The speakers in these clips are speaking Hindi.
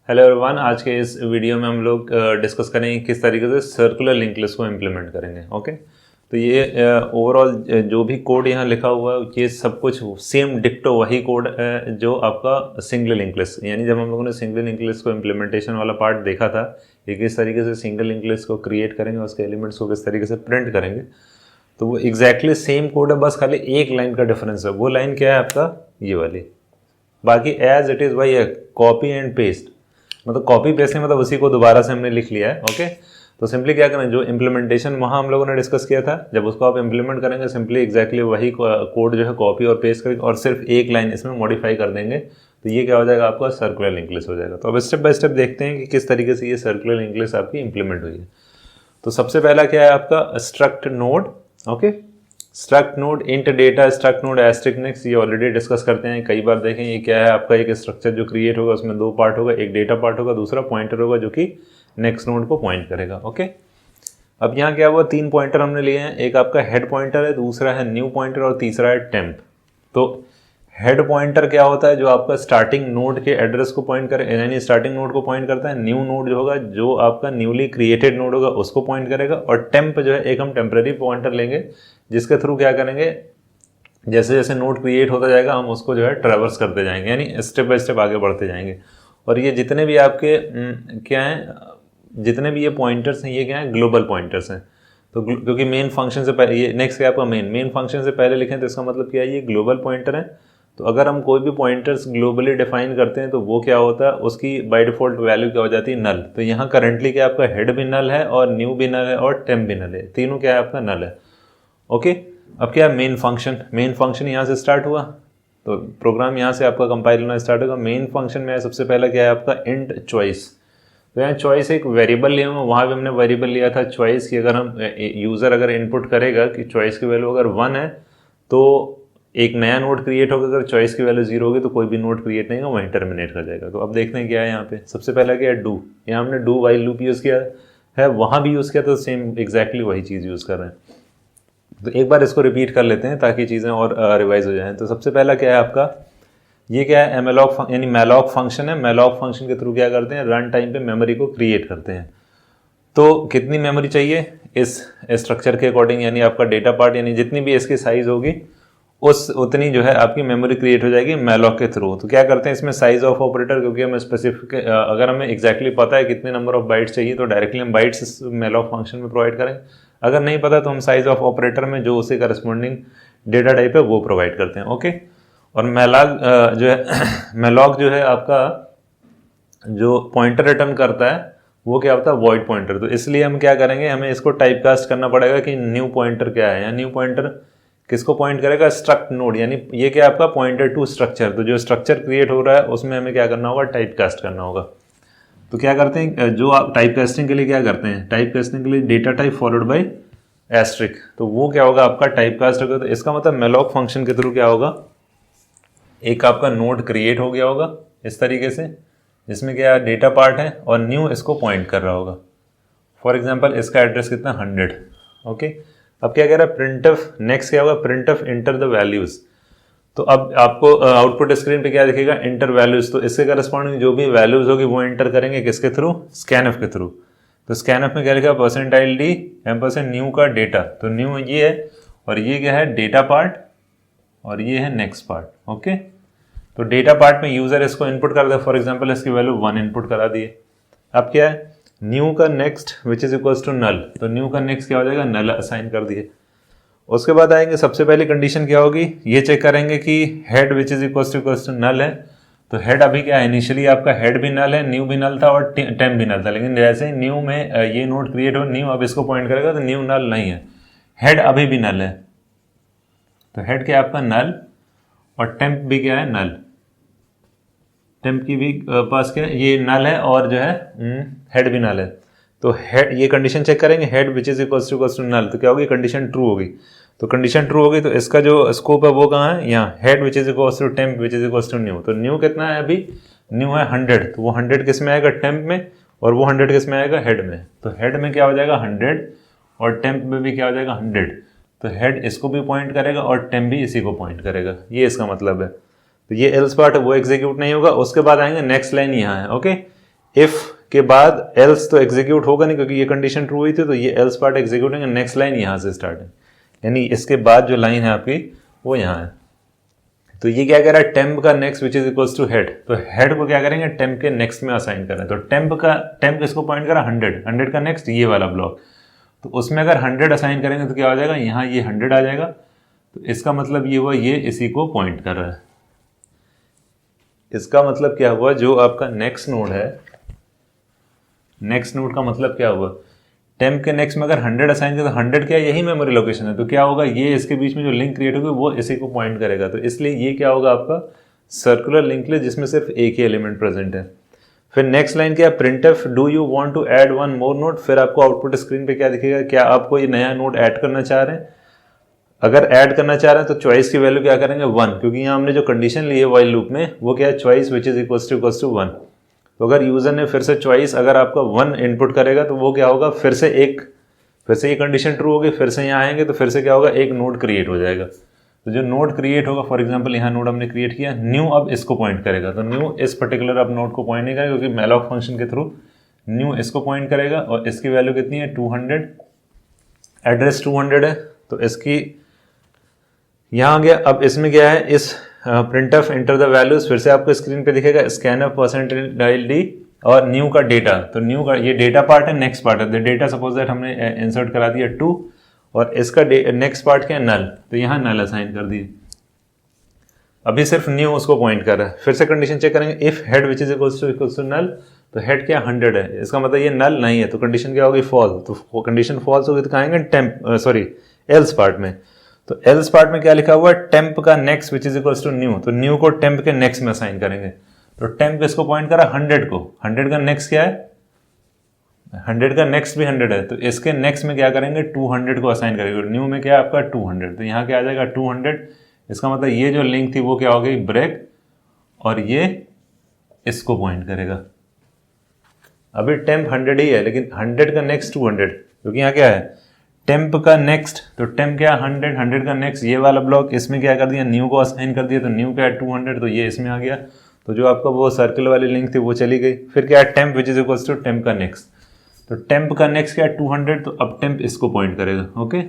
हेलो एवरीवन, आज के इस वीडियो में हम लोग डिस्कस करेंगे किस तरीके से सर्कुलर लिंक लिस्ट को इम्प्लीमेंट करेंगे। ओके, तो ये ओवरऑल जो भी कोड यहाँ लिखा हुआ है ये सब कुछ सेम डिक्टो वही कोड है जो आपका सिंगल लिंक लिस्ट, यानी जब हम लोगों ने सिंगल लिंक लिस्ट को इम्प्लीमेंटेशन वाला पार्ट देखा था कि किस तरीके से सिंगल लिंक लिस्ट को क्रिएट करेंगे, उसके एलिमेंट्स को किस तरीके से प्रिंट करेंगे, तो वो एग्जैक्टली सेम कोड है, बस खाली एक लाइन का डिफरेंस है। वो लाइन क्या है आपका, ये वाली। बाकी एज इट इज़ वही है, कॉपी एंड पेस्ट, मतलब कॉपी पेस्ट नहीं, मतलब उसी को दोबारा से हमने लिख लिया है। ओके, तो सिंपली क्या करें, जो इम्प्लीमेंटेशन वहाँ हम लोगों ने डिस्कस किया था, जब उसको आप इम्प्लीमेंट करेंगे सिंपली एग्जैक्टली वही कोड जो है कॉपी और पेस्ट करेंगे और सिर्फ एक लाइन इसमें मॉडिफाई कर देंगे, तो ये क्या हो जाएगा, आपका सर्कुलर लिंक लिस्ट हो जाएगा। तो अब स्टेप बाय स्टेप देखते हैं कि किस तरीके से ये सर्कुलर लिंक लिस्ट आपकी इंप्लीमेंट हुई है। तो सबसे पहला क्या है आपका, struct node. Okay, struct node int data, struct node asterisk next, ये ऑलरेडी डिस्कस करते हैं कई बार। देखें ये क्या है आपका, एक स्ट्रक्चर जो क्रिएट होगा उसमें दो पार्ट होगा, एक डेटा पार्ट होगा, दूसरा पॉइंटर होगा जो कि नेक्स्ट नोड को पॉइंट करेगा। ओके, अब यहाँ क्या हुआ, तीन पॉइंटर हमने लिए हैं, एक आपका हेड पॉइंटर है, दूसरा है न्यू पॉइंटर और तीसरा है टेम्प। तो हेड पॉइंटर क्या होता है, जो आपका स्टार्टिंग नोड के एड्रेस को पॉइंट करे, यानी स्टार्टिंग नोड को पॉइंट करता है। न्यू नोड जो होगा, जो आपका न्यूली क्रिएटेड नोड होगा उसको पॉइंट करेगा। और टेम्प जो है, एक हम टेम्पररी पॉइंटर लेंगे जिसके थ्रू क्या करेंगे, जैसे जैसे नोड क्रिएट होता जाएगा हम उसको जो है ट्रैवर्स करते जाएंगे, यानी स्टेप बाय स्टेप आगे बढ़ते जाएंगे। और ये जितने भी आपके क्या हैं, जितने भी ये पॉइंटर्स हैं ये क्या है, ग्लोबल पॉइंटर्स हैं। तो क्योंकि मेन फंक्शन से पहले, ये नेक्स्ट क्या आपका मेन फंक्शन से पहले लिखें तो इसका मतलब क्या है, ये ग्लोबल पॉइंटर है। तो अगर हम कोई भी पॉइंटर्स ग्लोबली डिफाइन करते हैं तो वो क्या होता है, उसकी बाय डिफॉल्ट वैल्यू क्या हो जाती है, नल। तो यहाँ करंटली क्या आपका हेड भी नल है और न्यू भी नल है और टेम्प भी नल है, तीनों क्या है आपका नल है। ओके, अब क्या है, मेन फंक्शन यहाँ से स्टार्ट हुआ, तो प्रोग्राम यहाँ से आपका कंपाइल होना स्टार्ट होगा। मेन फंक्शन में सबसे पहला क्या है आपका, इंट चॉइस। तो यहाँ चॉइस एक वेरिएबल लिया हुआ, वहाँ भी हमने वेरिएबल लिया था चॉइस की। अगर हम यूज़र अगर इनपुट करेगा कि चॉइस की वैल्यू अगर 1 है तो एक नया नोड क्रिएट होगा, अगर चॉइस की वैल्यू 0 होगी तो कोई भी नोड क्रिएट नहीं होगा, वहीं टर्मिनेट कर जाएगा। तो अब देखते हैं क्या है यहाँ पे, सबसे पहला क्या है, डू। यहाँ हमने डू वाइल लूप यूज़ किया है, वहाँ भी यूज़ किया, तो सेम एग्जैक्टली वही चीज़ यूज़ कर रहे हैं। तो एक बार इसको रिपीट कर लेते हैं ताकि चीज़ें और रिवाइज हो जाएं। तो सबसे पहला क्या है आपका, ये क्या है, एमएलॉग यानी मैलॉग फंक्शन है। मैलॉग फंक्शन के थ्रू क्या करते हैं, रन टाइम पे मेमोरी को क्रिएट करते हैं। तो कितनी मेमोरी चाहिए इस स्ट्रक्चर के अकॉर्डिंग, यानी आपका डेटा पार्ट, यानी जितनी भी इसकी साइज होगी उतनी जो है आपकी मेमोरी क्रिएट हो जाएगी मैलॉग के थ्रू। तो क्या करते हैं इसमें साइज ऑफ ऑपरेटर, क्योंकि हमें स्पेसिफिक, अगर हमें एग्जैक्टली पता है कितने नंबर ऑफ बाइट्स चाहिए तो डायरेक्टली हम बाइट्स मैलॉग फंक्शन में प्रोवाइड करेंगे। अगर नहीं पता तो हम साइज ऑफ ऑपरेटर में जो उसे करस्पॉन्डिंग डेटा टाइप है वो प्रोवाइड करते हैं। ओके, और मैलॉग जो है मैलॉग जो है आपका जो पॉइंटर रिटर्न करता है वो क्या होता है, वॉइड पॉइंटर। तो इसलिए हम क्या करेंगे, हमें इसको टाइप कास्ट करना पड़ेगा कि न्यू पॉइंटर क्या है। या न्यू पॉइंटर किसको पॉइंट करेगा, स्ट्रक्ट नोड, यानी ये क्या आपका पॉइंटर टू स्ट्रक्चर। तो जो स्ट्रक्चर क्रिएट हो रहा है उसमें हमें क्या करना होगा, टाइप कास्ट करना होगा। तो क्या करते हैं, जो आप टाइप कास्टिंग के लिए क्या करते हैं, टाइप कास्टिंग के लिए data type followed by asterisk, तो वो क्या होगा आपका टाइप कास्ट होगा। तो इसका मतलब मैलॉग फंक्शन के थ्रू क्या होगा, एक आपका नोड क्रिएट हो गया होगा इस तरीके से, जिसमें क्या डेटा पार्ट है और न्यू इसको पॉइंट कर रहा होगा। फॉर एग्जांपल इसका एड्रेस कितना, 100। ओके, अब क्या कह रहा है, प्रिंटफ, नेक्स्ट क्या होगा, प्रिंटफ इंटर द वैल्यूज। तो अब आपको आउटपुट स्क्रीन पे क्या दिखेगा, इंटर वैल्यूज। तो इसके करस्पॉन्डिंग जो भी वैल्यूज होगी वो इंटर करेंगे किसके थ्रू, स्कैनफ के थ्रू। तो स्कैनफ में क्या लिखा, %id एम्परसेंड न्यू का डेटा। तो न्यू ये है और ये क्या है, डेटा पार्ट, और ये है नेक्स्ट पार्ट। ओके, तो डेटा पार्ट में यूजर इसको इनपुट कर दे, फॉर एग्जांपल इसकी वैल्यू 1 इनपुट करा दिए। अब क्या है, न्यू का next which is equals to null. तो न्यू का नेक्स्ट क्या हो जाएगा, नल असाइन कर दिए। उसके बाद आएंगे, सबसे पहली कंडीशन क्या होगी, ये चेक करेंगे कि head which is equals to null है। तो हेड अभी क्या है, इनिशियली आपका हेड भी नल है, न्यू भी नल था और टेम्प भी नल था, लेकिन जैसे न्यू में ये नोड क्रिएट हो, न्यू अब इसको पॉइंट करेगा तो न्यू नल नहीं है, हेड अभी भी नल है। तो हेड क्या है आपका नल और टेम्प भी क्या है, नल। टेम्प की भी पास क्या है, ये नल है और जो है हेड भी नल है। तो हेड, ये कंडीशन चेक करेंगे, head which is equals to null, तो क्या होगी, कंडीशन ट्रू होगी। तो कंडीशन ट्रू होगी तो इसका जो स्कोप है वो कहाँ है, यहाँ head which is equals to temp which is equals to new. तो न्यू कितना है अभी, न्यू है 100, तो वो 100 किस में आएगा, टेम्प में, और वो 100 किस में आएगा, हेड में। तो हेड में क्या हो जाएगा 100 और टेम्प में भी क्या हो जाएगा 100। तो हेड इसको भी पॉइंट करेगा और टेम्प भी इसी को पॉइंट करेगा, ये इसका मतलब है। तो ये एल्स पार्ट वो एग्जीक्यूट नहीं होगा। उसके बाद आएंगे नेक्स्ट लाइन यहाँ है। ओके, इफ के बाद एल्स तो एग्जीक्यूट होगा नहीं क्योंकि ये कंडीशन ट्रू हुई थी, तो ये एल्स पार्ट एग्जीक्यूट होंगे, नेक्स्ट लाइन यहाँ से स्टार्ट है, यानी इसके बाद जो लाइन है आपकी वो यहाँ है। तो ये क्या कह रहा है, टेम्प का next which is equals to head, तो हेड को क्या करेंगे, टेम्प के नेक्स्ट में असाइन कर रहे हैं। तो टेम्प इसको पॉइंट करा 100 का नेक्स्ट ये वाला ब्लॉक, तो उसमें अगर 100 असाइन करेंगे तो क्या हो जाएगा, यहाँ ये 100 आ जाएगा। तो इसका मतलब ये हुआ ये इसी को पॉइंट कर रहा है। इसका मतलब क्या हुआ, जो आपका नेक्स्ट नोड है, नेक्स्ट नोड का मतलब क्या हुआ, टेम्प के नेक्स्ट में अगर 100 असाइन करें तो 100 क्या, यही मेमोरी लोकेशन है, तो क्या होगा, ये इसके बीच में जो लिंक क्रिएट होगी वो इसी को पॉइंट करेगा। तो इसलिए ये क्या होगा आपका सर्कुलर लिंक लिस्ट जिसमें सिर्फ एक ही एलिमेंट प्रेजेंट है। फिर नेक्स्ट लाइन क्या, printf do you want to add one more node, फिर आपको आउटपुट स्क्रीन पे क्या दिखेगा, क्या आपको ये नया नोड ऐड करना चाह रहे हैं। अगर ऐड करना चाह रहे हैं तो चॉइस की वैल्यू क्या करेंगे 1, क्योंकि यहाँ हमने जो कंडीशन ली है व्हाइल लूप में वो क्या है, choice which is equals to 1। तो अगर यूजर ने फिर से चॉइस अगर आपका 1 इनपुट करेगा तो वो क्या होगा, फिर से ये कंडीशन ट्रू होगी, फिर से यहाँ आएंगे तो फिर से क्या होगा, एक नोड क्रिएट हो जाएगा। तो जो नोड क्रिएट होगा, फॉर एग्जांपल यहाँ नोड हमने क्रिएट किया, न्यू अब इसको पॉइंट करेगा, तो न्यू इस पर्टिकुलर अब नोड को पॉइंट नहीं करेगा क्योंकि मैलॉक फंक्शन के थ्रू न्यू इसको पॉइंट करेगा, और इसकी वैल्यू कितनी है 200, एड्रेस 200 है, तो इसकी यहाँ आ गया। अब इसमें क्या है, इस प्रिंटफ एंटर द वैल्यूज, फिर से आपको स्क्रीन पे दिखेगा स्कैनफ %d और न्यू का डेटा, तो न्यू का ये डेटा पार्ट है, नेक्स्ट पार्ट है, डेटा सपोज दैट हमने इंसर्ट करा दिया 2, और इसका नेक्स्ट पार्ट क्या है नल, तो यहाँ नल असाइन कर दिए। अभी सिर्फ न्यू उसको पॉइंट कर रहा है। फिर से कंडीशन चेक करेंगे, if head which is equals to null, तो हेड क्या 100 है, इसका मतलब ये नल नहीं है, तो कंडीशन क्या होगी फॉल्स। तो कंडीशन फॉल्स होगी तो कहेंगे एल्स पार्ट में। तो एल्स पार्ट में क्या लिखा हुआ है, टेम्प का next which is equals to new, तो न्यू को टेम्प के नेक्स्ट में असाइन करेंगे। तो टेम्प इसको पॉइंट करा 100 को, 100 का नेक्स्ट क्या है, 100 का नेक्स्ट भी 100 है, तो इसके नेक्स्ट में क्या करेंगे 200 को असाइन करेंगे। न्यू में क्या है आपका 200, तो यहाँ क्या आ जाएगा 200। इसका मतलब ये जो लिंक थी वो क्या हो गई ब्रेक, और ये इसको पॉइंट करेगा। अभी टेम्प 100 ही है, लेकिन 100 का नेक्स्ट 200, क्योंकि यहाँ क्या है टेम्प का नेक्स्ट, तो टेम्प क्या 100 का नेक्स्ट ये वाला ब्लॉक, इसमें क्या कर दिया न्यू को असाइन कर दिया, तो न्यू क्या है 200, तो ये इसमें आ गया। तो जो आपका वो सर्कल वाली लिंक थी वो चली गई। फिर क्या है temp which is equals to temp का नेक्स्ट, तो टेम्प का नेक्स्ट क्या है 200, तो अब टेम्प इसको पॉइंट करेगा। ओके,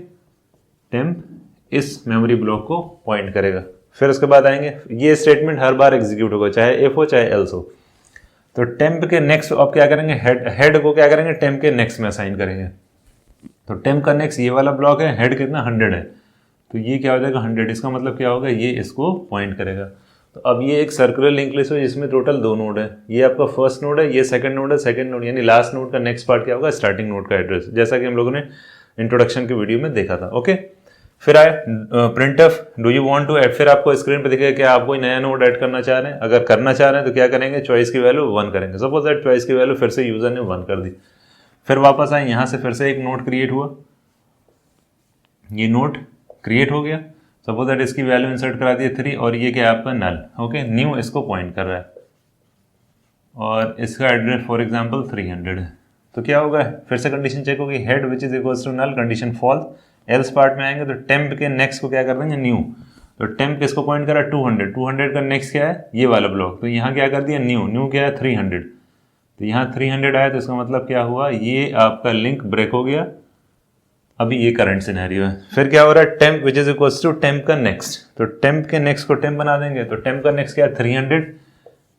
टेम्प इस मेमोरी ब्लॉक को पॉइंट करेगा। फिर उसके बाद आएंगे, ये स्टेटमेंट हर बार एग्जीक्यूट होगा, चाहे इफ हो चाहे एल्स हो। तो टेम्प के नेक्स्ट अब क्या करेंगे, हेड को क्या करेंगे टेम्प के नेक्स्ट में असाइन करेंगे। तो टेम्प का नेक्स्ट ये वाला ब्लॉक है, हेड कितना 100 है, तो ये क्या हो जाएगा 100। इसका मतलब क्या होगा, ये इसको पॉइंट करेगा। तो अब ये एक सर्कुलर लिंक लिस्ट है जिसमें टोटल 2 नोड है, ये आपका फर्स्ट नोड है, ये सेकंड नोड है। सेकंड नोड यानी लास्ट नोड का नेक्स्ट पार्ट क्या होगा, स्टार्टिंग नोड का एड्रेस, जैसा कि हम लोगों ने इंट्रोडक्शन के वीडियो में देखा था। ओके, फिर आए printf do you want to add, फिर आपको स्क्रीन पे दिखेगा कि आप कोई नया नोड ऐड करना चाह रहे हैं। अगर करना चाह रहे हैं तो क्या करेंगे, चॉइस की वैल्यू 1 करेंगे। सपोज दैट चॉइस की वैल्यू फिर से यूजर ने 1 कर दी। फिर वापस आए, यहाँ से फिर से एक नोड क्रिएट हुआ, ये नोड क्रिएट हो गया। सपोज दैट इसकी वैल्यू इंसर्ट करा दी 3, और ये क्या है आपका नल। ओके, न्यू इसको पॉइंट कर रहा है, और इसका एड्रेस फॉर एग्जांपल 300 है। तो क्या होगा, फिर से कंडीशन चेक होगी, head which is equals to null, condition false. Else part में आएंगे तो टेम्प के नेक्स्ट को क्या कर देंगे न्यू, तो टेम्प किसको पॉइंट करा 200 का नेक्स्ट क्या है ये वाला ब्लॉक, तो यहाँ क्या कर दिया न्यू क्या है 300, तो यहाँ 300 आया, तो इसका मतलब क्या हुआ, ये आपका लिंक ब्रेक हो गया। अभी ये करंट सिनेरियो है। फिर क्या हो रहा है, temp which is equals to temp का नेक्स्ट, तो टेम्प के नेक्स्ट को टेम्प बना देंगे। तो टेम्प का नेक्स्ट क्या है 300,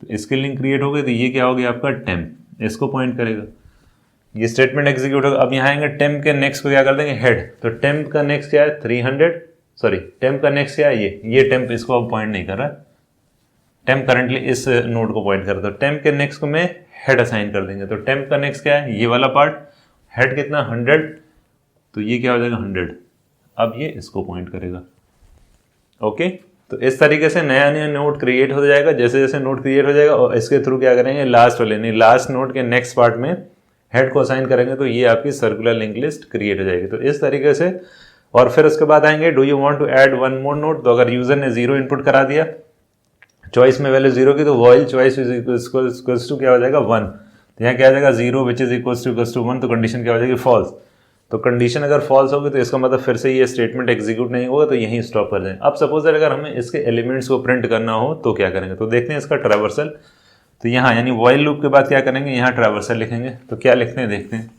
तो इसके लिंक क्रिएट हो गई, तो ये क्या हो गया आपका टेम्प, इसको पॉइंट करेगा। ये स्टेटमेंट एग्जीक्यूट होगा। अब यहाँ आएंगे, टेम्प के नेक्स्ट को क्या कर देंगे हेड, तो टेम्प का नेक्स्ट क्या है 300, सॉरी टेम्प का नेक्स्ट क्या है ये टेम्प इसको अब पॉइंट नहीं कर रहा है, टेम्प करंटली इस नोड को पॉइंट कर रहा है। तो टेम्प के नेक्स्ट को मैं हेड असाइन कर देंगे। तो टेम्प का नेक्स्ट क्या है ये वाला पार्ट, हेड कितना 100, तो ये क्या हो जाएगा 100, अब ये इसको पॉइंट करेगा। ओके, तो इस तरीके से नया नोड क्रिएट हो जाएगा। जैसे जैसे नोड क्रिएट हो जाएगा, और इसके थ्रू क्या करेंगे लास्ट वाले नहीं लास्ट नोड के नेक्स्ट पार्ट में हेड को असाइन करेंगे, तो ये आपकी सर्कुलर लिंक लिस्ट क्रिएट हो जाएगी। तो इस तरीके से, और फिर उसके बाद आएंगे do you want to add one more node, तो अगर यूजर ने 0 इनपुट करा दिया, चॉइस में वैल्यू 0 की, तो while choice is equals to क्या हो जाएगा 1, तो यहाँ क्या आ जाएगा 0 विच इज इक्वल्स टू 1, तो कंडीशन क्या हो जाएगी फॉल्स। तो कंडीशन अगर फॉल्स होगी तो इसका मतलब फिर से ये स्टेटमेंट एग्जीक्यूट नहीं होगा, तो यहीं स्टॉप कर दें। अब सपोज अगर हमें इसके एलिमेंट्स को प्रिंट करना हो तो क्या करेंगे, तो देखते हैं इसका ट्रैवर्सल। तो यहाँ यानी वाइल लूप के बाद क्या करेंगे, यहाँ ट्रैवर्सल लिखेंगे। तो क्या लिखते हैं देखते हैं।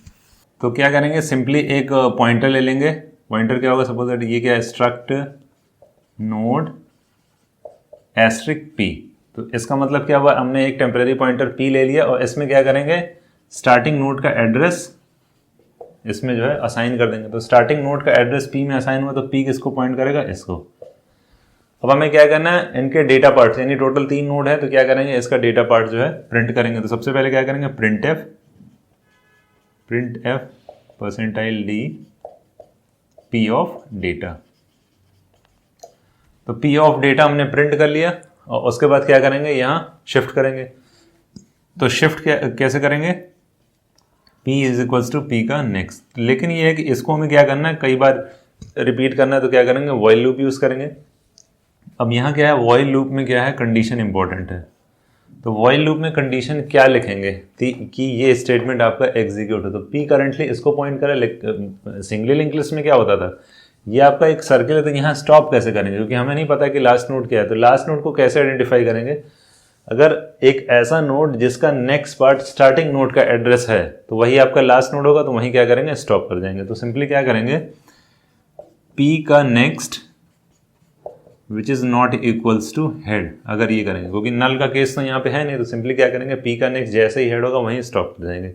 तो क्या करेंगे, सिंपली एक पॉइंटर ले लेंगे। पॉइंटर क्या होगा, सपोज दैट ये क्या है, स्ट्रक्ट नोड एस्ट्रिक पी। तो इसका मतलब क्या हुआ, हमने एक टेम्परेरी पॉइंटर पी ले लिया और इसमें क्या करेंगे, स्टार्टिंग नोड का एड्रेस इसमें जो है असाइन कर देंगे। तो स्टार्टिंग नोड का एड्रेस पी में असाइन हुआ तो पी किसको पॉइंट करेगा, इसको। अब हमें क्या करना है, इनके डेटा पार्ट, यानी टोटल 3 नोड है तो क्या करेंगे, इसका डेटा पार्ट जो है प्रिंट करेंगे। तो सबसे पहले क्या करेंगे, print F percentile D P of data. तो पी ऑफ डेटा हमने प्रिंट कर लिया और उसके बाद क्या करेंगे, यहाँ शिफ्ट करेंगे। तो शिफ्ट कैसे करेंगे, P is equals to P का नेक्स्ट। लेकिन ये है कि इसको हमें क्या करना है, कई बार रिपीट करना है, तो क्या करेंगे, व्हाइल लूप यूज करेंगे। अब यहाँ क्या है, व्हाइल लूप में क्या है, कंडीशन इंपॉर्टेंट है। तो व्हाइल लूप में कंडीशन क्या लिखेंगे कि ये स्टेटमेंट आपका एग्जीक्यूट हो। तो P करंटली इसको पॉइंट करे। सिंगली लिंक लिस्ट में क्या होता था, ये आपका एक सर्किल है, तो यहाँ स्टॉप कैसे करेंगे, क्योंकि हमें नहीं पता कि लास्ट नोड क्या है। तो लास्ट नोड को कैसे आइडेंटिफाई करेंगे, अगर एक ऐसा नोड जिसका नेक्स्ट पार्ट स्टार्टिंग नोड का एड्रेस है तो वही आपका लास्ट नोड होगा, तो वहीं क्या करेंगे, स्टॉप कर जाएंगे। तो सिंपली क्या करेंगे, P का next which is not equals to head, अगर ये करेंगे, क्योंकि नल का केस तो यहाँ पे है नहीं, तो सिंपली क्या करेंगे, P का नेक्स्ट जैसे ही हेड होगा वहीं स्टॉप कर जाएंगे।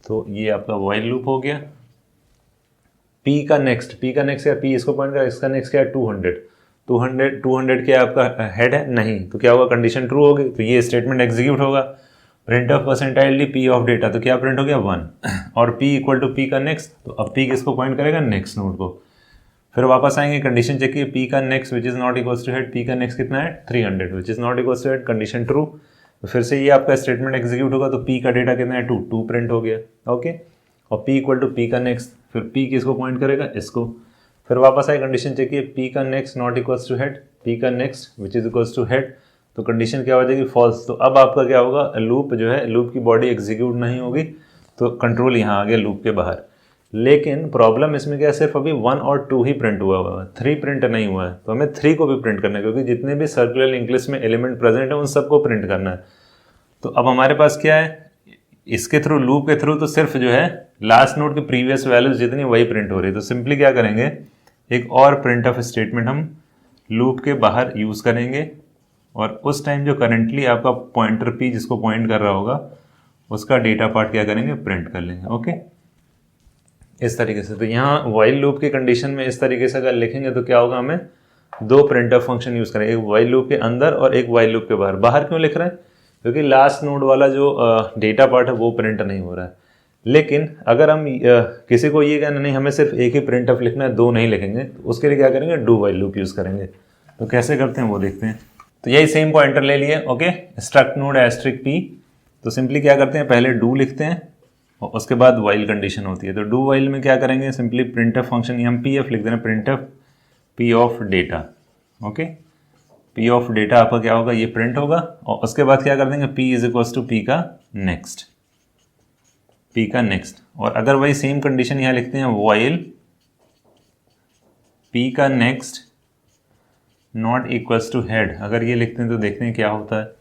तो ये आपका व्हाइल लूप हो गया। P का नेक्स्ट क्या, P इसको पॉइंट कर, इसका नेक्स्ट क्या है, 200 क्या आपका हेड है, नहीं, तो क्या होगा, कंडीशन ट्रू होगी, तो ये स्टेटमेंट एग्जीक्यूट होगा। Print of percentile D P of data, तो क्या प्रिंट हो गया, 1 और P इक्वल टू P का नेक्स्ट। तो अब P किसको पॉइंट करेगा, नेक्स्ट नोड को। फिर वापस आएंगे, कंडीशन चेक किए, P का next which is not equals to head, P का नेक्स्ट कितना है, 300 which is not equals to head, condition true. तो फिर से ये आपका स्टेटमेंट एग्जीक्यूट होगा। तो P का डेटा कितना है, 2 प्रिंट हो गया, ओके। और P इक्वल टू P का नेक्स्ट, फिर P किसको पॉइंट करेगा, इसको। फिर वापस आए, कंडीशन चेक किए, P का next not equals to head, P का next which is equals to head, तो कंडीशन क्या हो जाएगी, फॉल्स। तो अब आपका क्या होगा, लूप जो है, लूप की बॉडी एग्जीक्यूट नहीं होगी, तो कंट्रोल यहाँ आ गया लूप के बाहर। लेकिन प्रॉब्लम इसमें क्या है, सिर्फ अभी 1 और 2 ही प्रिंट हुआ है, 3 प्रिंट नहीं हुआ है। तो हमें 3 को भी प्रिंट करना है, क्योंकि जितने भी सर्कुलर लिंक लिस्ट में एलिमेंट प्रेजेंट है उन सबको प्रिंट करना है। तो अब हमारे पास क्या है, इसके थ्रू, लूप के थ्रू, तो सिर्फ जो है लास्ट नोड की प्रीवियस वैल्यूज जितनी वही प्रिंट हो रही है। तो सिंपली क्या करेंगे, एक और प्रिंट ऑफ स्टेटमेंट हम लूप के बाहर यूज करेंगे और उस टाइम जो करंटली आपका पॉइंटर P जिसको पॉइंट कर रहा होगा उसका डेटा पार्ट क्या करेंगे, प्रिंट कर लेंगे, ओके, इस तरीके से। तो यहाँ व्हाइल लूप की कंडीशन में इस तरीके से अगर लिखेंगे तो क्या होगा, हमें 2 प्रिंट ऑफ फंक्शन यूज करेंगे, एक व्हाइल लूप के अंदर और एक व्हाइल लूप के बाहर। बाहर क्यों लिख रहे हैं, क्योंकि लास्ट नोड वाला जो डेटा पार्ट है वो प्रिंट नहीं हो रहा है। लेकिन अगर हम किसी को ये कहना नहीं हमें सिर्फ एक ही प्रिंट ऑफ लिखना है, 2 नहीं लिखेंगे, तो उसके लिए क्या करेंगे, डू व्हाइल लूप यूज करेंगे। तो कैसे करते हैं वो देखते हैं। तो यही सेम पॉइंटर ले लिए, okay, struct node asterisk P। तो सिंपली क्या करते हैं, पहले डू लिखते हैं और उसके बाद व्हाइल कंडीशन होती है। तो डू व्हाइल में क्या करेंगे, सिंपली प्रिंट ऑफ फंक्शन, हम PF लिख देना, print of P of data, okay. P of data आपका क्या होगा, ये प्रिंट होगा और उसके बाद क्या कर देंगे, P is equals to P का नेक्स्ट, P का नेक्स्ट। और अगर वही सेम कंडीशन यहाँ लिखते हैं, व्हाइल P का next not equals to head, अगर ये लिखते हैं तो देखते हैं क्या होता है।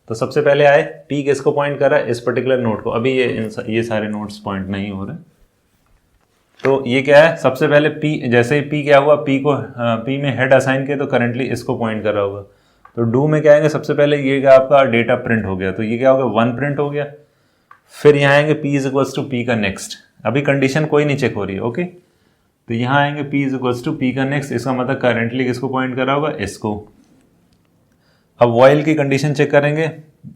तो सबसे पहले आए, P किसको पॉइंट कर रहा है, इस पर्टिकुलर नोड को। अभी ये सारे नोड्स पॉइंट नहीं हो रहे, तो ये क्या है, सबसे पहले P, जैसे ही P क्या हुआ, P में हेड असाइन किया तो करंटली इसको पॉइंट कर रहा होगा। तो डू में क्या आएंगे, सबसे पहले ये क्या आपका डेटा प्रिंट हो गया, तो ये क्या होगा, 1 प्रिंट हो गया। फिर यहाँ आएंगे P is equals to P का नेक्स्ट, अभी कंडीशन कोई नहीं चेक हो रही है, ओके। तो यहाँ आएंगे P is equals to P का नेक्स्ट, इसका मतलब करंटली किसको पॉइंट कर रहा होगा, इसको। अब व्हाइल की कंडीशन चेक करेंगे,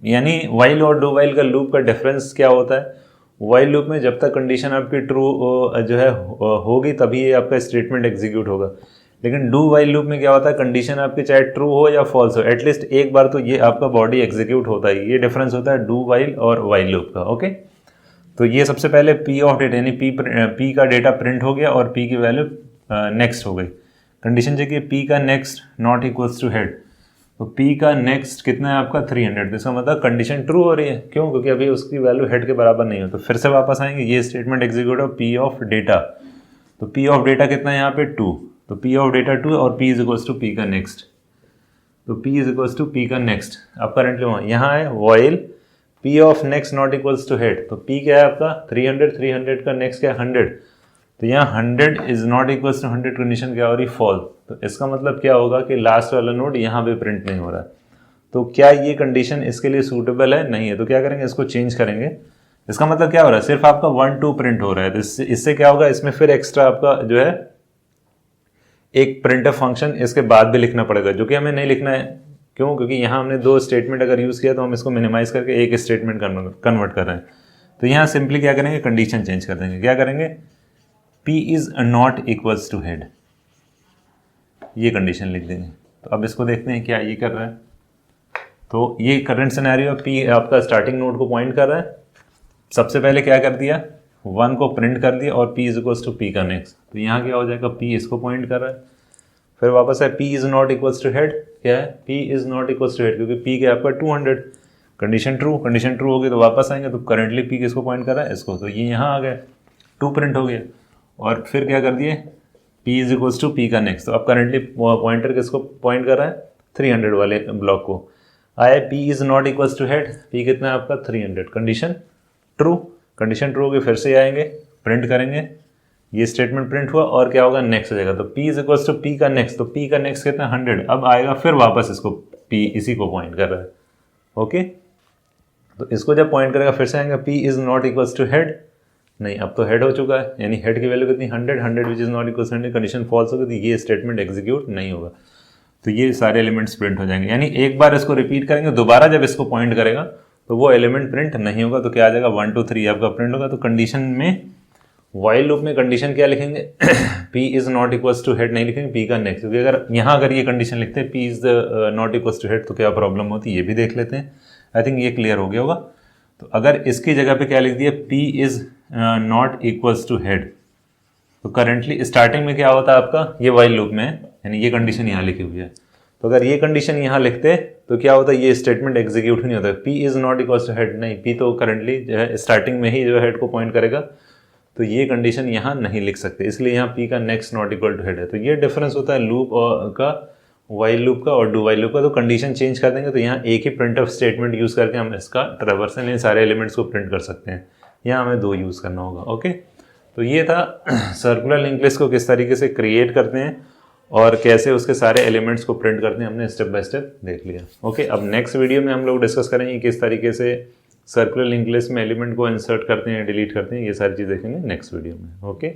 यानी व्हाइल और डू व्हाइल का लूप का डिफरेंस क्या होता है। व्हाइल लूप में जब तक कंडीशन आपकी ट्रू जो है होगी तभी ये आपका स्टेटमेंट एग्जीक्यूट होगा। लेकिन डू व्हाइल लूप में क्या होता है, कंडीशन आपकी चाहे ट्रू हो या फॉल्स हो, एटलीस्ट एक बार तो ये आपका बॉडी एग्जीक्यूट होता है। ये डिफरेंस होता है डू व्हाइल और व्हाइल लूप का, ओके। तो ये सबसे पहले P ऑफ डेटा, यानी P का डेटा प्रिंट हो गया और P की वैल्यू नेक्स्ट हो गई। कंडीशन चेक P का next not equals to head, तो P का नेक्स्ट कितना है आपका 300, इसका मतलब कंडीशन ट्रू हो रही है, क्यों, क्योंकि अभी उसकी वैल्यू हेड के बराबर नहीं हो। तो फिर से वापस आएंगे, ये स्टेटमेंट एग्जीक्यूट हो P ऑफ डेटा, तो P ऑफ डेटा कितना है यहाँ पे 2, तो P ऑफ डेटा 2 और P is equals to P का नेक्स्ट, तो P is equals to P का नेक्स्ट। अब करंटली यहाँ है while P of next not equals to head, तो P क्या है आपका 300, 300 का नेक्स्ट क्या है 100, तो यहाँ 100 is not equals to 100 condition क्या हो रही फॉल, तो इसका मतलब क्या होगा कि लास्ट वाला नोड यहाँ पे प्रिंट नहीं हो रहा है। तो क्या ये कंडीशन इसके लिए सूटेबल है? नहीं है। तो क्या करेंगे, इसको चेंज करेंगे। इसका मतलब क्या हो रहा है, सिर्फ आपका 1 2 प्रिंट हो रहा है, तो इससे क्या होगा, इसमें फिर एक्स्ट्रा आपका जो है एक प्रिंटफ फंक्शन इसके बाद भी लिखना पड़ेगा, जो कि हमें नहीं लिखना है। क्यों? क्योंकि यहाँ हमने 2 स्टेटमेंट अगर यूज़ किया तो हम इसको मिनिमाइज करके एक स्टेटमेंट कन्वर्ट कर रहे हैं। तो यहाँ सिंपली क्या करेंगे, कंडीशन चेंज कर देंगे। क्या करेंगे, P is not equals to head, ये कंडीशन लिख देंगे। तो अब इसको देखते हैं क्या ये कर रहा है। तो ये करंट सिनेरियो P आपका स्टार्टिंग नोड को पॉइंट कर रहा है। सबसे पहले क्या कर दिया, 1 को प्रिंट कर दिया और P is equals to P का नेक्स्ट, तो यहाँ क्या हो जाएगा, P इसको पॉइंट कर रहा है। फिर वापस है P is not equals to head, क्या है P is not equals to head, क्योंकि P क्या है आपका 200, कंडीशन ट्रू होगी तो वापस आएंगे। तो करंटली P किसको पॉइंट कर रहा है, इसको, तो ये यहाँ आ गया 2 प्रिंट हो गया। और फिर क्या कर दिए, P is equals to P का नेक्स्ट, तो अब करंटली पॉइंटर किसको पॉइंट कर रहा है, 300 वाले ब्लॉक को। आया P is not equals to head, P कितना है आपका 300, कंडीशन ट्रू होगी। फिर से आएंगे, प्रिंट करेंगे, ये स्टेटमेंट प्रिंट हुआ और क्या होगा, नेक्स्ट हो जाएगा। तो P is equals to P का नेक्स्ट, तो P का नेक्स्ट कितना 100, अब आएगा फिर वापस इसको P इसी को पॉइंट कर रहा है। ओके, तो इसको जब पॉइंट करेगा फिर से आएंगे P is not equals to head, नहीं अब तो हेड हो चुका है, यानी हेड की वैल्यू कितनी 100 which is not equals to 100, condition false होगी तो ये स्टेटमेंट एग्जीक्यूट नहीं होगा। तो ये सारे एलिमेंट्स प्रिंट हो जाएंगे, यानी एक बार इसको रिपीट करेंगे, दोबारा जब इसको पॉइंट करेगा तो वो एलिमेंट प्रिंट नहीं होगा। तो क्या आ जाएगा 1 2 3 आपका प्रिंट होगा। तो कंडीशन में वाइल लूप में कंडीशन क्या लिखेंगे, P is not equals to head नहीं लिखेंगे, P का नेक्स्ट, क्योंकि अगर ये कंडीशन लिखते हैं P is not equals to head तो क्या प्रॉब्लम होती है, ये भी देख लेते हैं। आई थिंक ये क्लियर हो गया होगा। तो अगर इसकी जगह पे क्या लिख दिया, P is not equals to head, तो करंटली स्टार्टिंग में क्या होता है आपका, ये वाइल लूप में, यानी ये कंडीशन यहाँ लिखी हुई है। तो अगर ये कंडीशन यहाँ लिखते तो क्या होता है, ये स्टेटमेंट एग्जीक्यूट नहीं होता। P is not equals to head, नहीं, P तो करंटली जो है स्टार्टिंग में ही जो हेड को पॉइंट करेगा, तो ये कंडीशन यहाँ नहीं लिख सकते, इसलिए यहाँ P का next not equal to head है। तो ये डिफरेंस होता है लूप का, वाइल लूप का और डू वाइल लूप का। तो कंडीशन चेंज कर देंगे तो यहाँ एक ही प्रिंट ऑफ स्टेटमेंट यूज़ करके हम इसका ट्रैवर्सल इन सारे एलिमेंट्स को प्रिंट कर सकते हैं। यहाँ हमें 2 यूज़ करना होगा। ओके, तो ये था सर्कुलर लिंक लिस्ट को किस तरीके से क्रिएट करते हैं और कैसे उसके सारे एलिमेंट्स को प्रिंट करते हैं, हमने स्टेप बाय स्टेप देख लिया। ओके, अब नेक्स्ट वीडियो में हम लोग डिस्कस करेंगे किस तरीके से सर्कुलर लिंक लिस्ट में एलिमेंट को इंसर्ट करते हैं, डिलीट करते हैं, ये सारी चीज़ देखेंगे नेक्स्ट वीडियो में। ओके।